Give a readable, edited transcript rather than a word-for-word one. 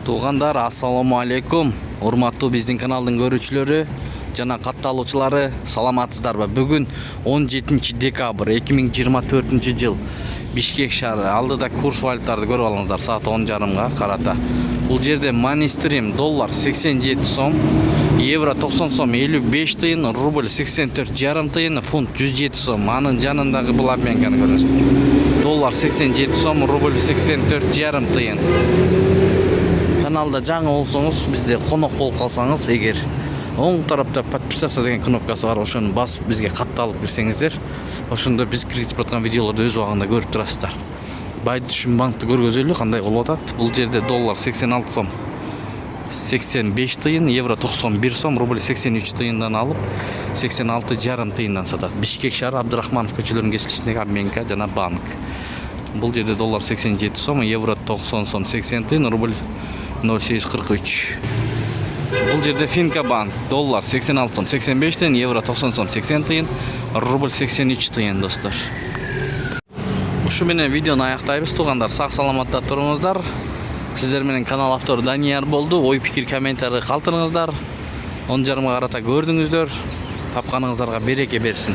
Туугандар, ассаламу алейкум. Урматтуу биздин каналдын көрүүчүлөрү жана катталуучулары, саламатсыздарбы? Бүгүн 17 декабрь 2024 жыл. Бишкек шаары. Алдыда курс валюталарды көрүп алыңыздар. Саат 10:30га карата. Бул жерде манистрим доллар 87 сом, евро 90 сом 55 тыйын, рубль 84,5 тыйын, фунт 107 сом. Анын жанындагы бул обменканы көрүңүздөр. Доллар 87 сом, рубль 84,5 тыйын. Каналда жаңы болсоңуз, бизде конок болуп калсаңыз, эгер оң тарапта подписаться деген кнопкасы бар, ошону басып бизге катталып кирсеңиздер, ошондо биз киргизип аткан видеолорду өз убагында көрүп турасыздар. Байдышым банкты көргөзөлү, кандай болуп атат. Бул жерде доллар 86 сом 85 тыйын, евро 91 сом, рубль 83 тыйындан алып 86,5 тыйындан сатат. Бишкек шаары, Абдырахманов көчөлөрүнүн кесилишиндеги обменка жана банк. Бул жерде доллар 87 сом, евро 90 сом 80 тыйын, рубль 0843. Бул жерде Финка банк, доллар 86 сом 85 тыйын, евро 90 сом 80 тыйын, рубль 83 тыйын, достор. Ушу менен видеону аяктайбыз, туугандар. Сак саламатта туруңуздар. Сиздер менен канал автору Данияр болду. Ой пикир комментарий калтырыңыздар. 10:30га карата көрдүңүздөр. Тапканыңыздарга береке берсин.